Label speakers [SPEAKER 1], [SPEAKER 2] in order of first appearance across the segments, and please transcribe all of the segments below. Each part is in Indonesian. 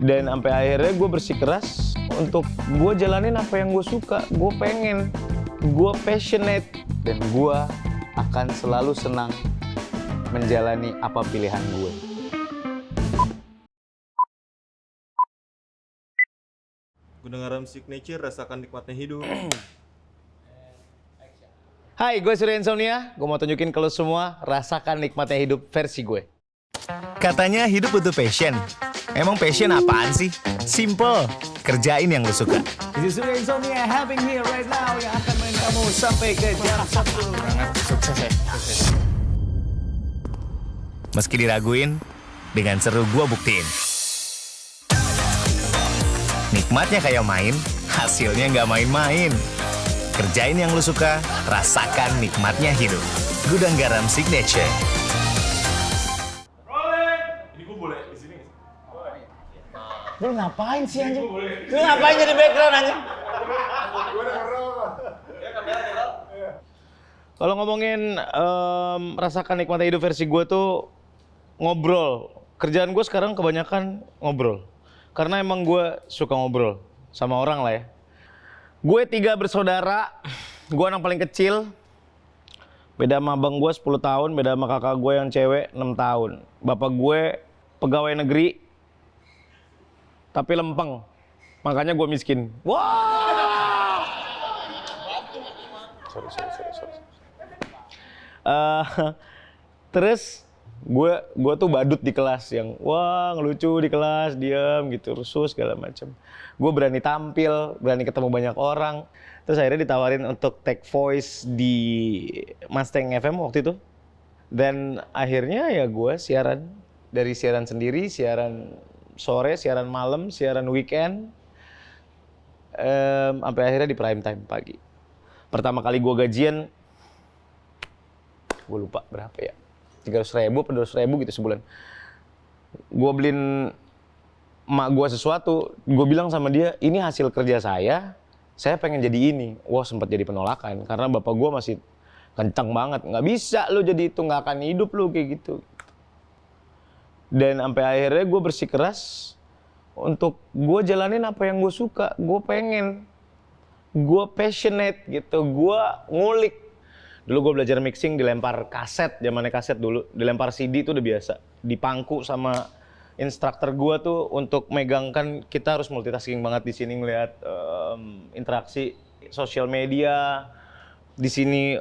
[SPEAKER 1] Dan sampai akhirnya gue bersikeras untuk gue jalanin apa yang gue suka, gue pengen, gue passionate, dan gue akan selalu senang menjalani apa pilihan gue.
[SPEAKER 2] Gudang Garam Signature, rasakan nikmatnya hidup.
[SPEAKER 1] Hai, gue Surya Insomnia. Gue mau tunjukin ke lo semua, rasakan nikmatnya hidup versi gue.
[SPEAKER 3] Katanya hidup butuh passion. Emang passion apaan sih? Simple, kerjain yang lo suka.
[SPEAKER 1] This is Surya Insomnia having here right now yang akan main kamu sampai ke jam 1. Sukses ya.
[SPEAKER 3] Meski diraguin, dengan seru gua buktiin. Nikmatnya kayak main, hasilnya nggak main-main. Kerjain yang lo suka, rasakan nikmatnya hidup. Gudang Garam Signature.
[SPEAKER 2] Ini gue boleh di sini nggak sih?
[SPEAKER 1] Lu ngapain sih anjing? Lu ngapain jadi background anjing? Kalau ngomongin rasakan nikmatnya hidup versi gue tuh ngobrol. Kerjaan gue sekarang kebanyakan ngobrol. Karena emang gue suka ngobrol sama orang lah ya. Gue 3 bersaudara, gue anak paling kecil. Beda sama abang gue 10 tahun, beda sama kakak gue yang cewek 6 tahun. Bapak gue pegawai negeri, tapi lempeng. Makanya gue miskin. Wah! Sorry. Terus gue tuh badut di kelas yang wah ngelucu di kelas, diam gitu, rusuh segala macam. Gue berani tampil, berani ketemu banyak orang. Terus akhirnya ditawarin untuk take voice di Mustang FM waktu itu. Dan akhirnya ya gue siaran, dari siaran sendiri, siaran sore, siaran malam, siaran weekend, sampai akhirnya di prime time pagi. Pertama kali gue gajian, gue lupa berapa ya, 300.000 atau 200.000 gitu sebulan. Gue beliin emak gue sesuatu, gue bilang sama dia, ini hasil kerja saya pengen jadi ini. Wah, sempat jadi penolakan karena bapak gue masih kencang banget, nggak bisa lo jadi itu, nggak akan hidup lo kayak gitu. Dan sampai akhirnya gue bersikeras untuk gue jalanin apa yang gue suka, gue pengen, gue passionate gitu, gue ngulik. Dulu gue belajar mixing, dilempar kaset, zamannya kaset dulu, dilempar CD itu udah biasa. Dipangku sama instruktur gue tuh untuk megangkan, kita harus multitasking banget di sini ngelihat interaksi sosial media, di sini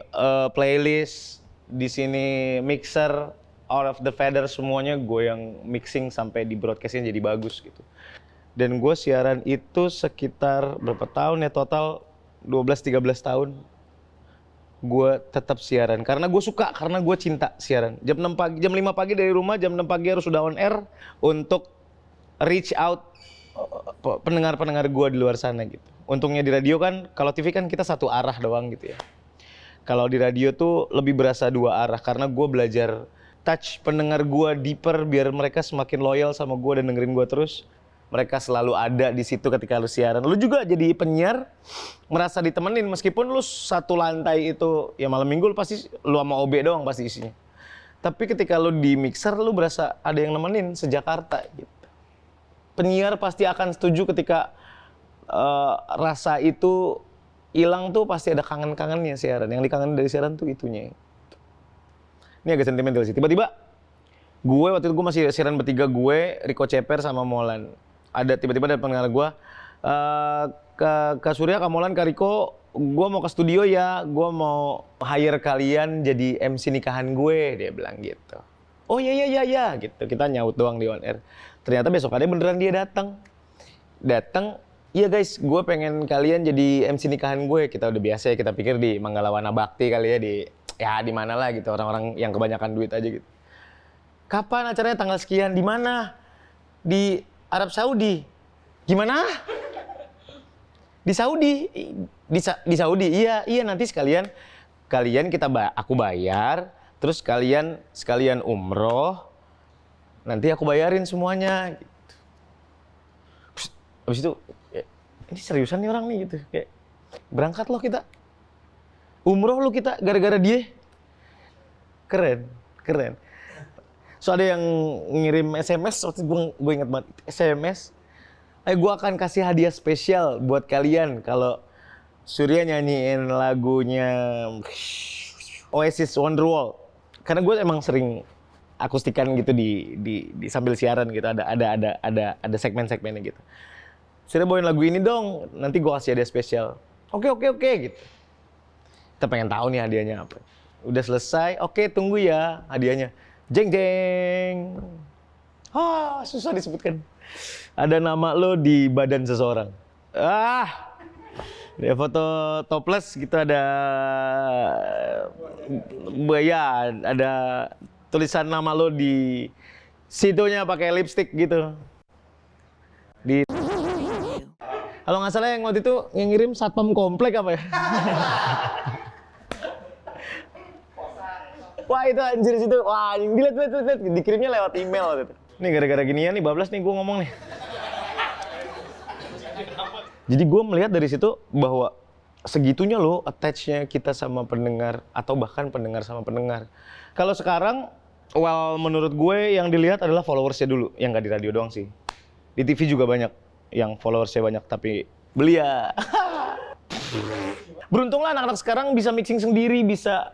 [SPEAKER 1] playlist, di sini mixer, out of the feather semuanya gue yang mixing sampai di broadcastnya jadi bagus gitu. Dan gue siaran itu sekitar berapa tahun ya, total 12-13 tahun. Gue tetap siaran karena gue suka, karena gue cinta siaran. Jam 5 pagi dari rumah, jam 6 pagi harus sudah on air untuk reach out pendengar-pendengar gue di luar sana gitu. Untungnya di radio kan, kalau TV kan kita satu arah doang gitu ya. Kalau di radio tuh lebih berasa 2 arah karena gue belajar touch pendengar gue deeper biar mereka semakin loyal sama gue dan dengerin gue terus. Mereka selalu ada di situ ketika lu siaran. Lu juga jadi penyiar merasa ditemenin meskipun lu satu lantai itu ya malam minggu lu pasti lu sama OB doang pasti isinya. Tapi ketika lu di mixer lu berasa ada yang nemenin seJakarta gitu. Penyiar pasti akan setuju ketika rasa itu hilang tuh pasti ada kangen-kangennya siaran. Yang dikangenin dari siaran tuh itunya. Ini agak sentimental sih. Tiba-tiba gue waktu itu gue masih siaran bertiga, gue, Rico Ceper sama Molan. Ada tiba-tiba ada pendengar gue, Kak Surya, Kak Molan, Kak Riko, gue mau ke studio ya, gue mau hire kalian jadi MC nikahan gue, dia bilang gitu. Oh iya gitu, kita nyaut doang di on air. Ternyata besokannya beneran dia datang, iya guys, gue pengen kalian jadi MC nikahan gue. Kita udah biasa ya, kita pikir di Manggalawana Bakti kali ya, di mana lah gitu, orang-orang yang kebanyakan duit aja gitu. Kapan acaranya, tanggal sekian, di mana? Di Arab Saudi. Gimana? Di Saudi. Di Saudi. Iya, nanti sekalian aku bayar, terus sekalian umroh. Nanti aku bayarin semuanya gitu. Habis itu ini seriusan nih orang nih gitu. Kayak berangkat loh kita. Umroh lo kita gara-gara dia. Keren. So ada yang ngirim SMS, waktu gue inget banget, SMS, Gue akan kasih hadiah spesial buat kalian kalau Surya nyanyiin lagunya Oasis Wonderwall. Karena gue emang sering akustikan gitu di sambil siaran gitu, ada segmen-segmennya gitu. Surya bawain lagu ini dong, nanti gue kasih hadiah spesial. Oke gitu. Kita pengen tahu nih hadiahnya apa. Udah selesai, oke tunggu ya hadiahnya. Jeng jeng. Susah disebutkan. Ada nama lo di badan seseorang. Dia foto toples gitu, ada ada tulisan nama lo di situnya pakai lipstick gitu. Kalau nggak salah yang waktu itu yang ngirim satpam komplek apa ya? Wah itu anjir situ, wah dilihat, dikirimnya lewat email gitu. Nih gara-gara ginian nih bablas nih gue ngomong nih. Jadi gue melihat dari situ bahwa segitunya loh attach-nya kita sama pendengar atau bahkan pendengar sama pendengar. Kalau sekarang, menurut gue yang dilihat adalah followersnya dulu, yang nggak di radio doang sih. Di TV juga banyak yang followersnya banyak tapi belia. Beruntunglah anak-anak sekarang bisa mixing sendiri, bisa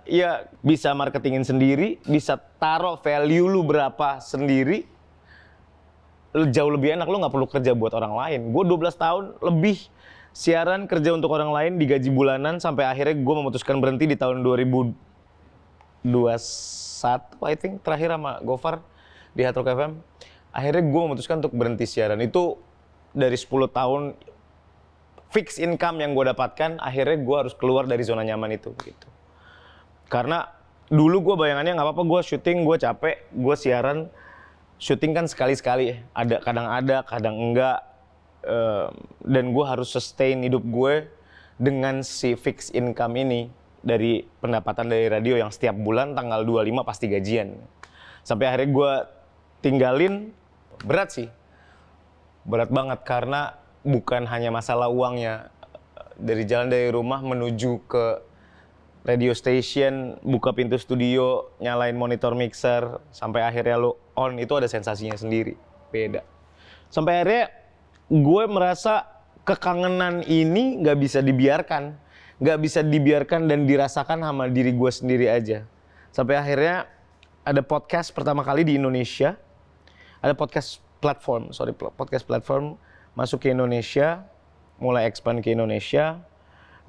[SPEAKER 1] marketingin sendiri, bisa taruh value lu berapa sendiri. Jauh lebih enak, lu nggak perlu kerja buat orang lain. Gue 12 tahun lebih siaran kerja untuk orang lain, digaji bulanan, sampai akhirnya gue memutuskan berhenti di tahun 2021, I think, terakhir sama Gofar di Hard Rock FM. Akhirnya gue memutuskan untuk berhenti siaran. Itu dari 10 tahun fixed income yang gue dapatkan, akhirnya gue harus keluar dari zona nyaman itu. Gitu. Karena dulu gue bayangannya nggak apa-apa, gue syuting, gue capek, gue siaran. Syuting kan sekali-sekali, kadang enggak, dan gue harus sustain hidup gue dengan si fixed income ini dari pendapatan dari radio yang setiap bulan tanggal 25 pasti gajian. Sampai akhirnya gue tinggalin, berat sih, berat banget karena bukan hanya masalah uangnya, dari rumah menuju ke radio station, buka pintu studio, nyalain monitor mixer, sampai akhirnya lo on, itu ada sensasinya sendiri, beda. Sampai akhirnya gue merasa kekangenan ini nggak bisa dibiarkan dan dirasakan sama diri gue sendiri aja. Sampai akhirnya ada podcast pertama kali di Indonesia, ada podcast platform masuk ke Indonesia, mulai expand ke Indonesia,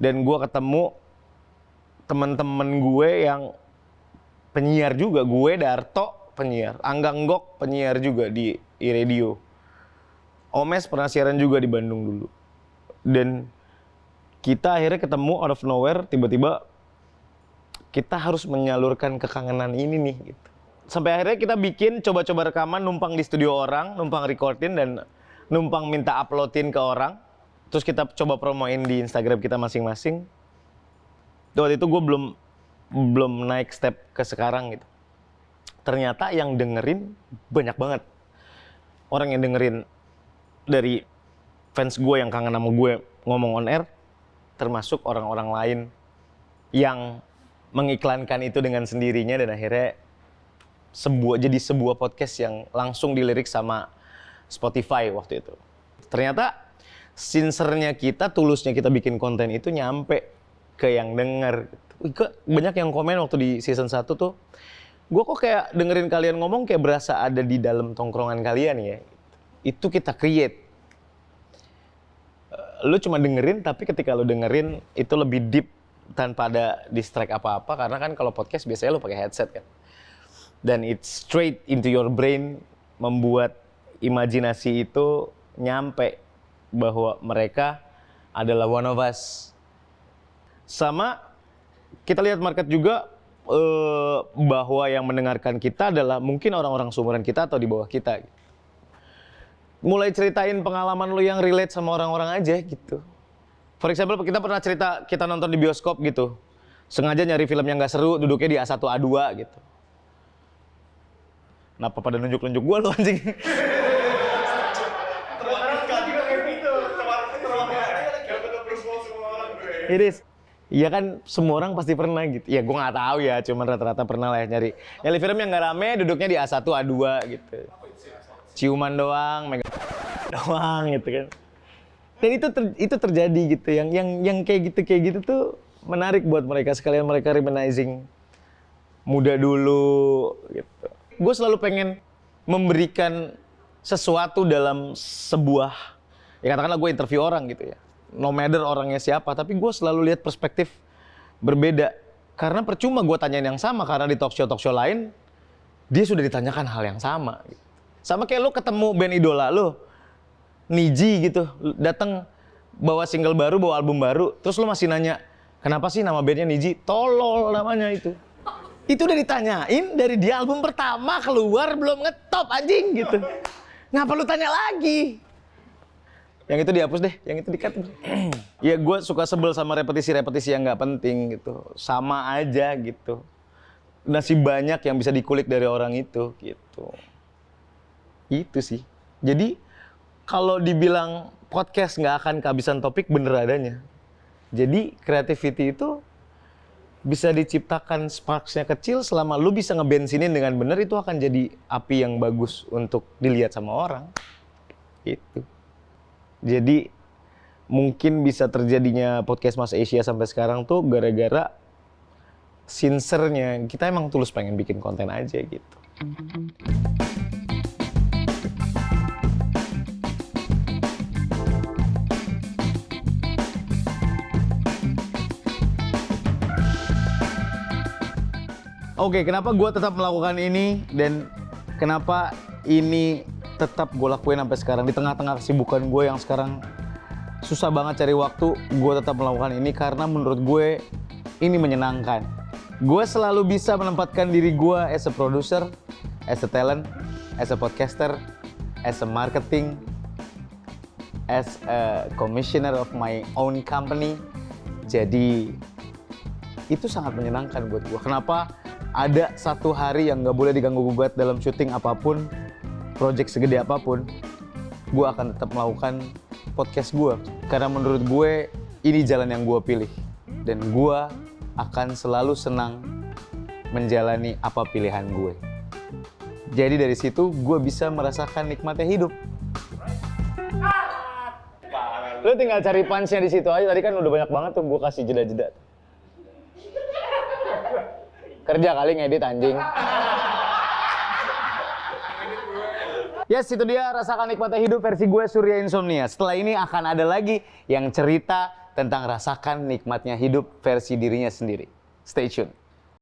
[SPEAKER 1] dan gue ketemu teman-teman gue yang penyiar juga, gue Darto penyiar, Angga Nggok penyiar juga di iRadio. Omes pernah siaran juga di Bandung dulu. Dan kita akhirnya ketemu out of nowhere, tiba-tiba kita harus menyalurkan kekangenan ini nih gitu. Sampai akhirnya kita bikin coba-coba rekaman, numpang di studio orang, numpang recordin dan numpang minta uploadin ke orang. Terus kita coba promoin di Instagram kita masing-masing. Waktu itu gue belum naik step ke sekarang gitu. Ternyata yang dengerin banyak banget. Orang yang dengerin dari fans gue yang kangen sama gue ngomong on air, termasuk orang-orang lain yang mengiklankan itu dengan sendirinya, dan akhirnya jadi sebuah podcast yang langsung dilirik sama Spotify waktu itu. Ternyata sincernya kita, tulusnya kita bikin konten itu nyampe ke yang denger. Banyak yang komen waktu di season 1 tuh, gue kok kayak dengerin kalian ngomong kayak berasa ada di dalam tongkrongan kalian ya. Itu kita create. Lu cuma dengerin, tapi ketika lu dengerin itu lebih deep tanpa ada distract apa-apa, karena kan kalau podcast biasanya lu pakai headset kan. Dan it's straight into your brain, membuat imajinasi itu nyampe bahwa mereka adalah one of us. Sama kita lihat market juga bahwa yang mendengarkan kita adalah mungkin orang-orang seumuran kita atau di bawah kita. Mulai ceritain pengalaman lu yang relate sama orang-orang aja gitu. For example, kita pernah cerita kita nonton di bioskop gitu. Sengaja nyari film yang gak seru, duduknya di A1, A2 gitu. Kenapa pada nunjuk-nunjuk gua lu anjing? It is. Iya kan semua orang pasti pernah gitu. Ya gue nggak tahu ya, cuman rata-rata pernah lah ya nyari film yang nggak rame, duduknya di A1, A2 gitu. Ciuman doang, doang gitu kan. Dan itu terjadi gitu, yang kayak gitu tuh menarik buat mereka, sekalian mereka reminiscing muda dulu gitu. Gue selalu pengen memberikan sesuatu dalam sebuah, ya katakanlah gue interview orang gitu ya, no matter orangnya siapa, tapi gue selalu lihat perspektif berbeda. Karena percuma gue tanyain yang sama, karena di talk show lain dia sudah ditanyakan hal yang sama gitu. Sama kayak lo ketemu band idola lo, Niji gitu, datang bawa single baru, bawa album baru, terus lo masih nanya, kenapa sih nama bandnya Niji? Tolol namanya itu. Itu udah ditanyain dari dia album pertama keluar belum ngetop anjing gitu. Ngapa lu tanya lagi? Yang itu dihapus deh, yang itu di-cut. Ya gue suka sebel sama repetisi-repetisi yang nggak penting gitu. Sama aja gitu. Masih banyak yang bisa dikulik dari orang itu gitu. Itu sih. Jadi kalau dibilang podcast nggak akan kehabisan topik, bener adanya. Jadi creativity itu bisa diciptakan sparks-nya kecil, selama lu bisa ngebensinin dengan bener, itu akan jadi api yang bagus untuk dilihat sama orang. Itu. Jadi mungkin bisa terjadinya podcast Mas Asia sampai sekarang tuh gara-gara sincernya kita emang tulus pengen bikin konten aja gitu. Oke, kenapa gue tetap melakukan ini dan kenapa ini tetap gue lakuin sampai sekarang di tengah-tengah kesibukan gue yang sekarang susah banget cari waktu, gue tetap melakukan ini karena menurut gue ini menyenangkan. Gue selalu bisa menempatkan diri gue as a producer, as a talent, as a podcaster, as a marketing, as a commissioner of my own company. Jadi itu sangat menyenangkan buat gue. Kenapa? Ada satu hari yang gak boleh diganggu-gugat dalam syuting apapun, project segede apapun, gue akan tetap melakukan podcast gue. Karena menurut gue, ini jalan yang gue pilih. Dan gue akan selalu senang menjalani apa pilihan gue. Jadi dari situ, gue bisa merasakan nikmatnya hidup. Lu tinggal cari punch-nya di situ aja. Tadi kan udah banyak banget tuh gue kasih jeda-jeda. Kerja kali ngedit anjing. Yes, itu dia rasakan nikmatnya hidup versi gue Surya Insomnia. Setelah ini akan ada lagi yang cerita tentang rasakan nikmatnya hidup versi dirinya sendiri. Stay tune.